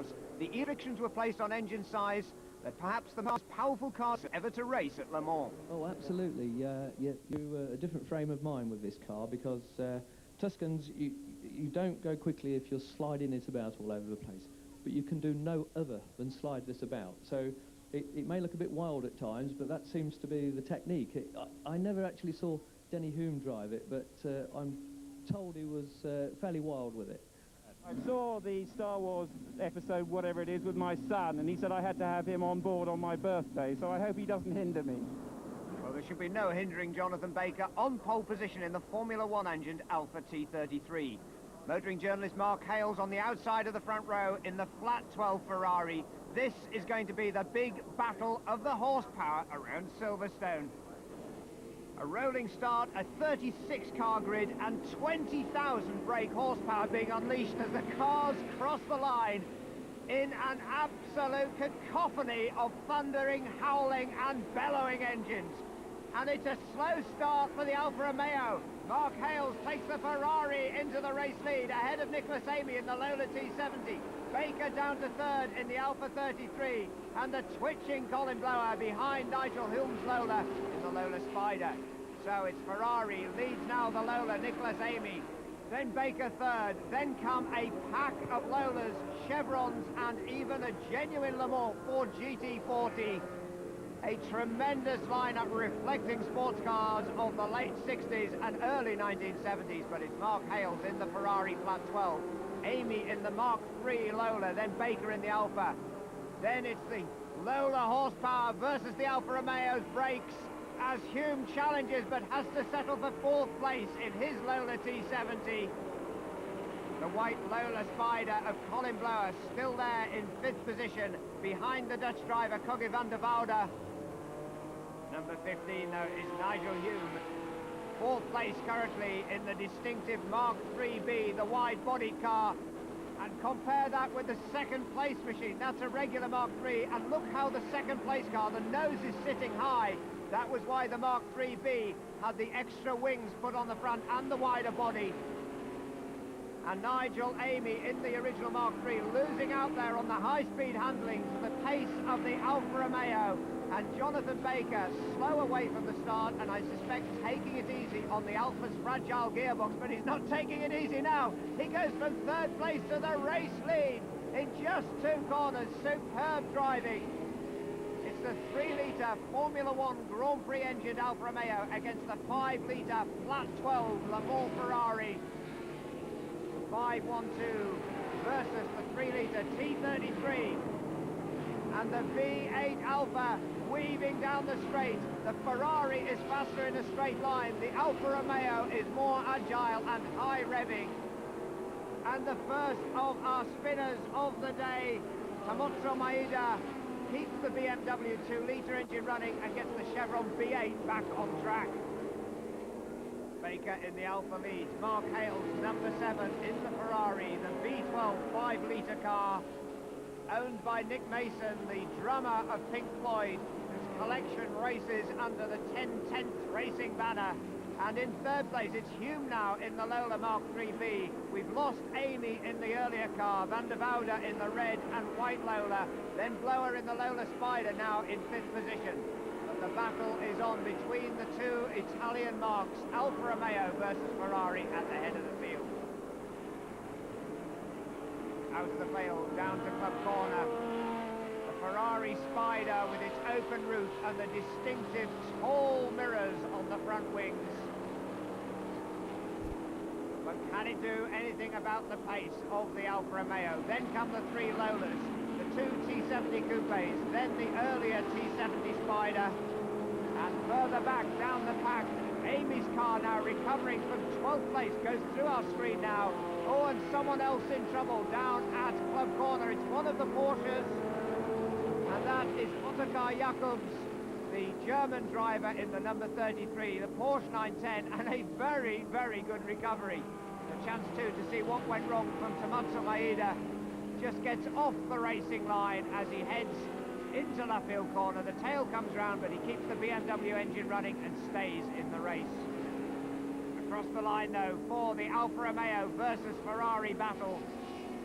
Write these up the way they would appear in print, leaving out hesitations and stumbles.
cars, the restrictions were placed on engine size, that perhaps the most powerful cars ever to race at Le Mans. Oh, absolutely. You're a different frame of mind with this car, because Tuscans, you don't go quickly if you're sliding it about all over the place, but you can do no other than slide this about. So it may look a bit wild at times, but that seems to be the technique. I never actually saw Denny Hume drive it, but I'm told he was fairly wild with it. I saw the Star Wars episode, whatever it is, with my son, and he said I had to have him on board on my birthday, so I hope he doesn't hinder me. Well, there should be no hindering Jonathan Baker on pole position in the Formula One engined Alpha T33. Motoring journalist Mark Hales on the outside of the front row in the flat 12 Ferrari. This is going to be the big battle of the horsepower around Silverstone. A rolling start, a 36-car grid and 20,000 brake horsepower being unleashed as the cars cross the line in an absolute cacophony of thundering, howling and bellowing engines. And it's a slow start for the Alfa Romeo. Mark Hales takes the Ferrari into the race lead ahead of Nicholas Amy in the Lola T70. Baker down to third in the Alpha 33, and the twitching Colin Blower behind Nigel Hulme's Lola in the Lola Spider. So it's Ferrari leads now the Lola, Nicholas Amy, then Baker third, then come a pack of Lolas, Chevrons and even a genuine Le Mans Ford GT40. A tremendous lineup reflecting sports cars of the late 60s and early 1970s, but it's Mark Hales in the Ferrari flat 12, Amy in the Mark III Lola, then Baker in the Alfa. Then it's the Lola horsepower versus the Alfa Romeo's brakes as Hume challenges but has to settle for fourth place in his Lola T70. The white Lola Spider of Colin Blower still there in fifth position behind the Dutch driver Coggy van der Woude. Number 15, though, is Nigel Hume. Fourth place currently in the distinctive Mark IIIB, the wide-bodied car. And compare that with the second place machine. That's a regular Mark III. And look how the second place car, the nose is sitting high. That was why the Mark IIIB had the extra wings put on the front and the wider body. And Nigel Amy in the original Mark III losing out there on the high-speed handling to the pace of the Alfa Romeo. And Jonathan Baker slow away from the start, and I suspect taking it easy on the Alfa's fragile gearbox, but he's not taking it easy now. He goes from third place to the race lead in just 2 corners. Superb driving. It's the 3-litre Formula One Grand Prix engined Alfa Romeo against the 5-litre flat 12 Le Mans Ferrari. 512 versus the 3-litre T33. And the V8 Alfa weaving down the straight. The Ferrari is faster in a straight line. The Alfa Romeo is more agile and high revving. And the first of our spinners of the day, Tommaso Maeda, keeps the BMW 2-litre engine running and gets the Chevron B8 back on track. Baker in the Alfa leads. Mark Hales, number 7 in the Ferrari, the V12 5-litre car, owned by Nick Mason, the drummer of Pink Floyd, whose collection races under the 10/10th Racing banner. And in third place, it's Hume now in the Lola Mark IIIB. We've lost Amy in the earlier car, Van der Woude in the red and white Lola, then Blower in the Lola Spider now in 5th position. But the battle is on between the two Italian marks, Alfa Romeo versus Ferrari at the head of the field. Out of the field, down to Club Corner. The Ferrari Spider with its open roof and the distinctive tall mirrors on the front wings. But can it do anything about the pace of the Alfa Romeo? Then come the 3 Lolas, the 2 T70 Coupes, then the earlier T70 Spider, and further back down the pack, Amy's car now recovering from 12th place, goes through our screen now. Oh, and someone else in trouble down at Club Corner. It's one of the Porsches, and that is Ottokar Jakobs, the German driver in the number 33, the Porsche 910, and a very, very good recovery. A chance too to see what went wrong from Tommaso Maeda. Just gets off the racing line as he heads into Luffield Corner. The tail comes round, but he keeps the BMW engine running and stays in the race. Across the line, though, for the Alfa Romeo versus Ferrari battle.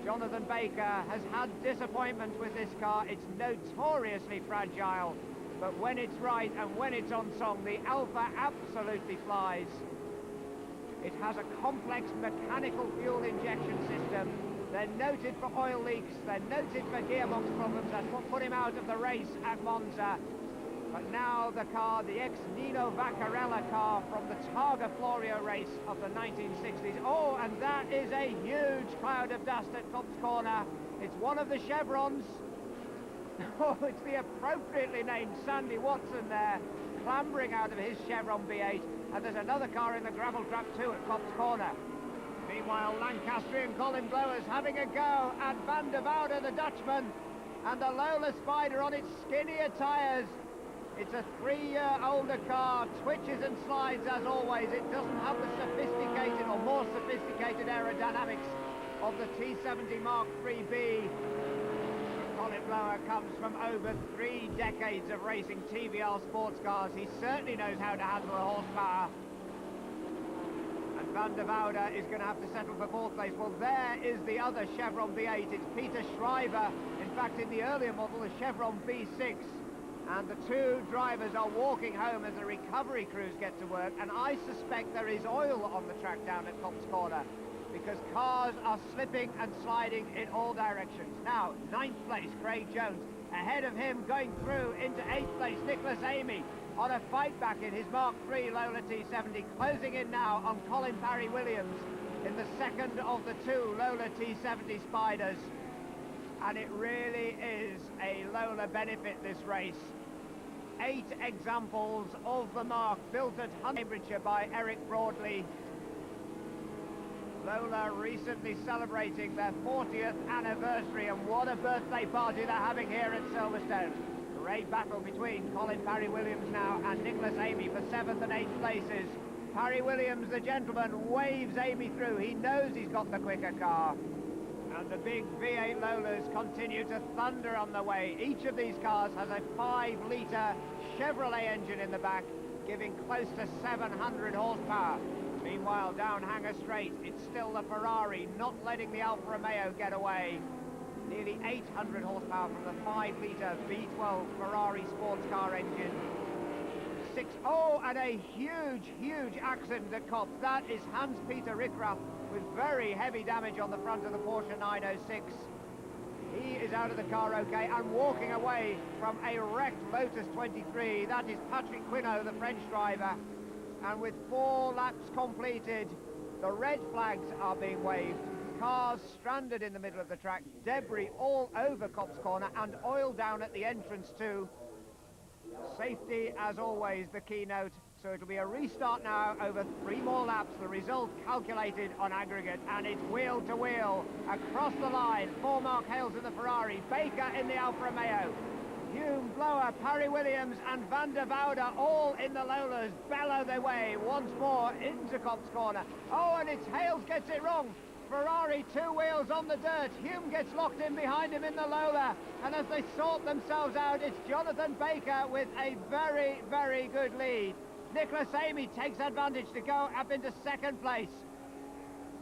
Jonathan Baker has had disappointment with this car. It's notoriously fragile, but when it's right and when it's on song, the Alfa absolutely flies. It has a complex mechanical fuel injection system. They're noted for oil leaks, they're noted for gearbox problems. That's what put him out of the race at Monza. But now the car, the ex-Nino Vaccarella car from the Targa Florio race of the 1960s. Oh, and that is a huge cloud of dust at Copse Corner. It's one of the chevrons. Oh, it's the appropriately named Sandy Watson there, clambering out of his Chevron B8. And there's another car in the gravel trap too at Copse Corner. Meanwhile, Lancastrian Colin Blowers having a go at Van der Woude, the Dutchman, and the Lola Spider on its skinnier tyres. It's a 3-year-older car, twitches and slides as always. It doesn't have the sophisticated or more sophisticated aerodynamics of the T70 Mark IIIB. Colin Blower comes from over 3 decades of racing TVR sports cars. He certainly knows how to handle the horsepower. And Van der Woude is going to have to settle for 4th place. Well, there is the other Chevron B8. It's Peter Schreiber. In fact, in the earlier model, the Chevron B6. And the 2 drivers are walking home as the recovery crews get to work. And I suspect there is oil on the track down at Copse Corner, because cars are slipping and sliding in all directions. Now, 9th place, Craig Jones. Ahead of him, going through into 8th place, Nicholas Amy on a fight back in his Mark III Lola T70. Closing in now on Colin Parry-Williams in the second of the 2 Lola T70 Spiders. And it really is a Lola benefit, this race. 8 examples of the Mark built at Cambridgeshire by Eric Broadley. Lola recently celebrating their 40th anniversary, and what a birthday party they're having here at Silverstone. Great battle between Colin Parry-Williams now and Nicholas Amy for 7th and 8th places. Parry-Williams, the gentleman, waves Amy through. He knows he's got the quicker car. And the big V8 Lolas continue to thunder on the way. Each of these cars has a 5-litre Chevrolet engine in the back, giving close to 700 horsepower. Meanwhile, down Hanger Straight, it's still the Ferrari not letting the Alfa Romeo get away. Nearly 800 horsepower from the 5-litre V12 Ferrari sports car engine. Oh, and a huge accident at Copse. That is Hans-Peter Rickrath with very heavy damage on the front of the Porsche 906. He is out of the car okay and walking away from a wrecked Lotus 23. That is Patrick Quinault, the French driver. And with 4 laps completed, the red flags are being waved. Cars stranded in the middle of the track, debris all over Copse Corner, and oil down at the entrance too. Safety, as always, the keynote. So it'll be a restart now over 3 more laps. The result calculated on aggregate, and it's wheel to wheel across the line for Mark Hales in the Ferrari, Baker in the Alfa Romeo, Hume, Blower, Parry-Williams and Van der Woude all in the Lolas bellow their way once more into Copse Corner. Oh, and it's Hales gets it wrong. Ferrari 2 wheels on the dirt. Hume gets locked in behind him in the Lola, and as they sort themselves out, it's Jonathan Baker with a very good lead. Nicholas Amy takes advantage to go up into 2nd place.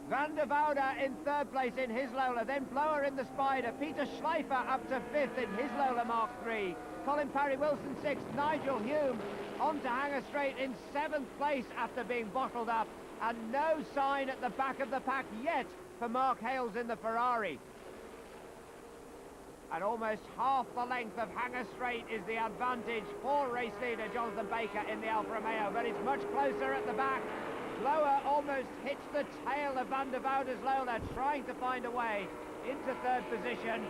Van der Woude in 3rd place in his Lola, then Blower in the Spider. Peter Schleifer up to 5th in his Lola Mark III. Colin Parry-Wilson 6th. Nigel Hume on to Hanger Straight in 7th place after being bottled up. And no sign at the back of the pack yet for Mark Hales in the Ferrari. And almost half the length of Hanger Straight is the advantage for race leader Jonathan Baker in the Alfa Romeo, but it's much closer at the back. Blower almost hits the tail of Van der Woude's Lola, trying to find a way into 3rd position.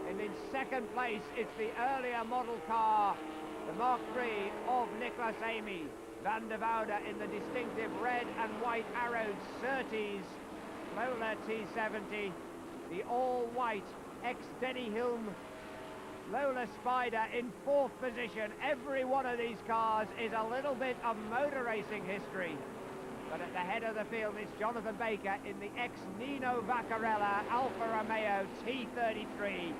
And in 2nd place, it's the earlier model car, the Mark III of Nicholas Amy. Van der Woude in the distinctive red and white arrowed Surtees Lola T70, the all-white ex-Denny Hulme Lola Spider in 4th position. Every one of these cars is a little bit of motor racing history. But at the head of the field is Jonathan Baker in the ex-Nino Vaccarella Alfa Romeo T33.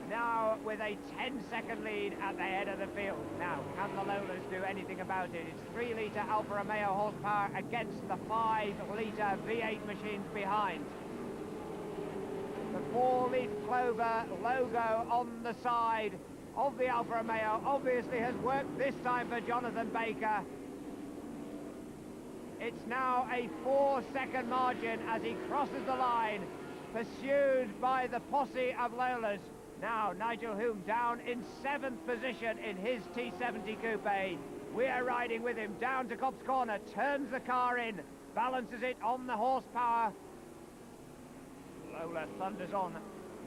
Now with a 10-second lead at the head of the field. Now, can the Lolas do anything about it? It's 3-litre Alfa Romeo horsepower against the 5-litre V8 machines behind. The four-leaf clover logo on the side of the Alfa Romeo obviously has worked this time for Jonathan Baker. It's now a 4-second margin as he crosses the line, pursued by the posse of Lolas. Now Nigel Hume down in 7th position in his T70 Coupe. We are riding with him down to Copse Corner, turns the car in, balances it on the horsepower. Lola thunders on.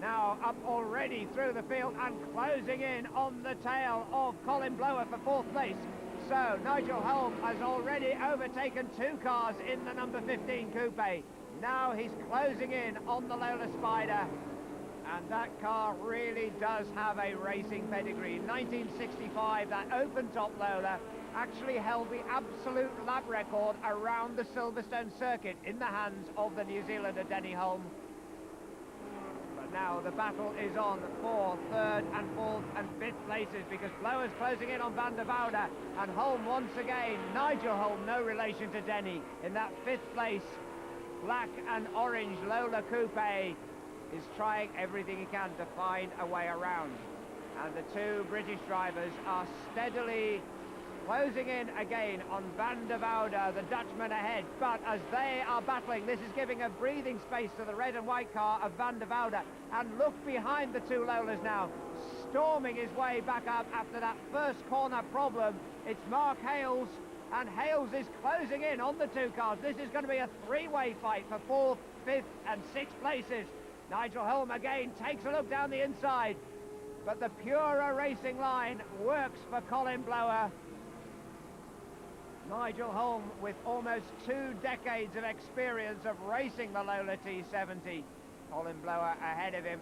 Now up already through the field and closing in on the tail of Colin Blower for 4th place. So Nigel Holm has already overtaken 2 cars in the number 15 Coupe. Now he's closing in on the Lola Spider. And that car really does have a racing pedigree. 1965, that open-top Lola actually held the absolute lap record around the Silverstone circuit in the hands of the New Zealander Denny Holm. But now the battle is on for 3rd and 4th and 5th places, because Blower's closing in on Van der Woude, and Holm once again, Nigel Holm, no relation to Denny, in that 5th place black and orange Lola Coupe, is trying everything he can to find a way around. And the 2 British drivers are steadily closing in again on Van der Woude, the Dutchman ahead. But as they are battling, this is giving a breathing space to the red and white car of Van der Woude. And look behind the 2 Lolas now, storming his way back up after that first corner problem. It's Mark Hales, and Hales is closing in on the 2 cars. This is going to be a 3-way fight for 4th, 5th and 6th places. Nigel Holm again takes a look down the inside, but the purer racing line works for Colin Blower. Nigel Holm with almost 2 decades of experience of racing the Lola T70. Colin Blower ahead of him,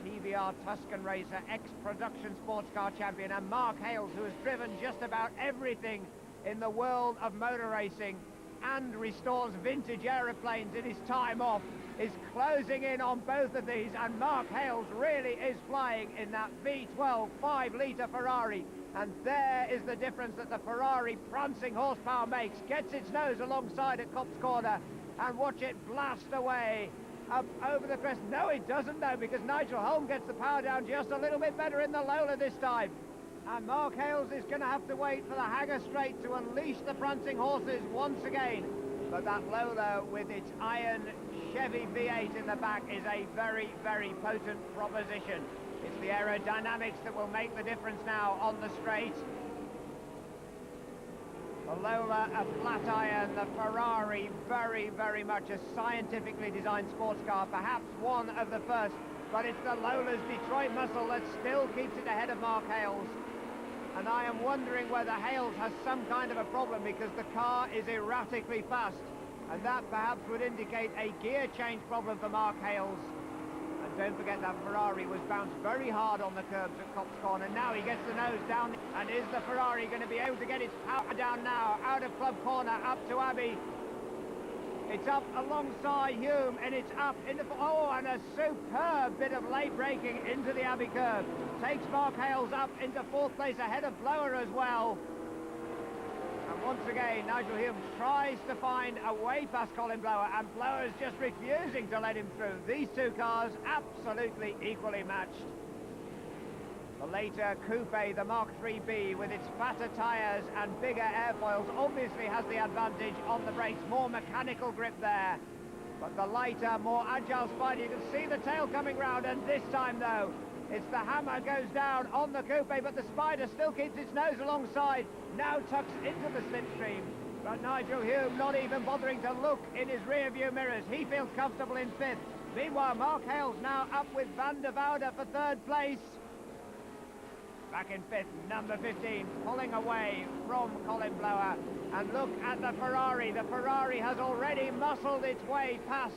TVR Tuscan racer, ex-production sports car champion, and Mark Hales, who has driven just about everything in the world of motor racing and restores vintage aeroplanes in his time off, is closing in on both of these. And Mark Hales really is flying in that V12 5-litre Ferrari. And there is the difference that the Ferrari prancing horsepower makes. Gets its nose alongside at Copse Corner, and watch it blast away up over the crest. No, it doesn't though, because Nigel Holm gets the power down just a little bit better in the Lola this time. And Mark Hales is going to have to wait for the Hanger Straight to unleash the prancing horses once again. But that Lola with its iron Chevy V8 in the back is a very, very potent proposition. It's the aerodynamics that will make the difference now on the straight. The Lola a flat iron, the Ferrari very, very much a scientifically designed sports car, perhaps one of the first, but it's the Lola's Detroit muscle that still keeps it ahead of Mark Hales. And I am wondering whether Hales has some kind of a problem, because the car is erratically fast, and that perhaps would indicate a gear change problem for Mark Hales. And don't forget that Ferrari was bounced very hard on the curbs at Copse Corner. Now he gets the nose down, and is the Ferrari going to be able to get its power down now, out of Club Corner, up to Abbey? It's up alongside Hume, and it's up into... Oh, and a superb bit of late braking into the Abbey curve. Takes Mark Hales up into 4th place ahead of Blower as well. And once again, Nigel Hume tries to find a way past Colin Blower, and Blower's just refusing to let him through. These 2 cars absolutely equally matched. The later Coupe, the Mark 3B, with its fatter tyres and bigger airfoils, obviously has the advantage on the brakes. More mechanical grip there. But the lighter, more agile Spider, you can see the tail coming round, and this time, though, it's the hammer goes down on the Coupe, but the Spider still keeps its nose alongside, now tucks into the slipstream. But Nigel Hume not even bothering to look in his rear-view mirrors. He feels comfortable in 5th. Meanwhile, Mark Hales now up with Van der Woude for 3rd place. Back in 5th, number 15, pulling away from Colin Blower. And look at the Ferrari. The Ferrari has already muscled its way past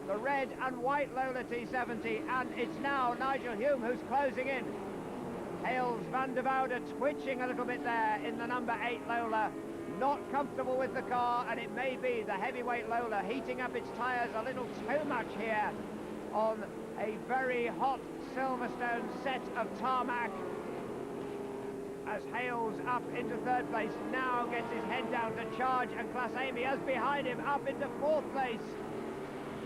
the red and white Lola T70, and it's now Nigel Hume who's closing in. Hales, Van der Woude twitching a little bit there in the number 8 Lola. Not comfortable with the car, and it may be the heavyweight Lola heating up its tyres a little too much here on a very hot Silverstone set of tarmac. As Hales up into 3rd place, now gets his head down to charge, and Class Amy is behind him up into 4th place.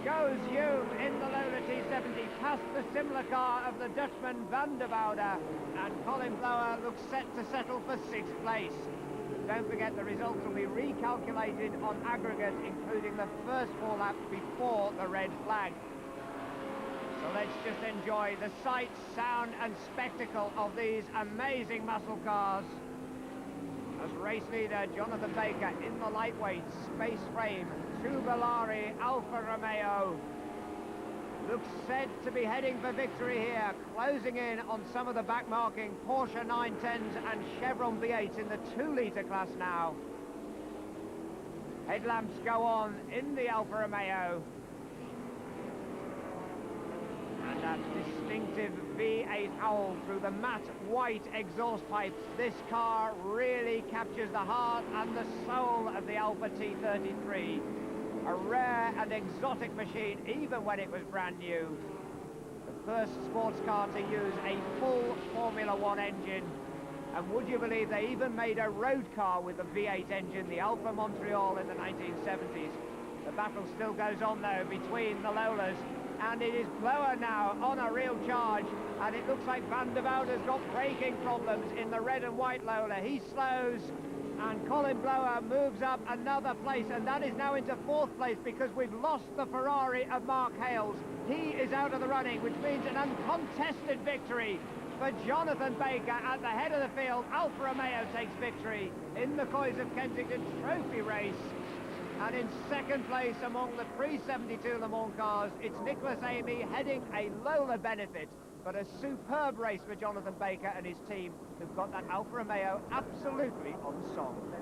goes Hume in the Lola T70 past the similar car of the Dutchman Van der Woude, and Colin Blower looks set to settle for 6th place. Don't forget the results will be recalculated on aggregate, including the first 4 laps before the red flag. So let's just enjoy the sight, sound and spectacle of these amazing muscle cars as race leader Jonathan Baker in the lightweight space frame Tubolari Alfa Romeo looks set to be heading for victory here, closing in on some of the back-marking Porsche 910s and Chevron V8s in the 2-litre class now. Headlamps go on in the Alfa Romeo. And that distinctive V8 howl through the matte white exhaust pipes. This car really captures the heart and the soul of the Alfa T33. A rare and exotic machine, even when it was brand new. The first sports car to use a full Formula 1 engine. And would you believe they even made a road car with the V8 engine, the Alfa Montreal in the 1970s. The battle still goes on though between the Lolas. And it is Blower now on a real charge, and it looks like Van der Woude's got braking problems in the red and white Lola. He slows, and Colin Blower moves up another place, and that is now into 4th place because we've lost the Ferrari of Mark Hales. He is out of the running, which means an uncontested victory for Jonathan Baker at the head of the field. Alfa Romeo takes victory in the COYS of Kensington Trophy race. And in 2nd place among the pre-72 Le Mans cars, it's Nicholas Amy heading a Lola benefit, but a superb race for Jonathan Baker and his team, who've got that Alfa Romeo absolutely on song.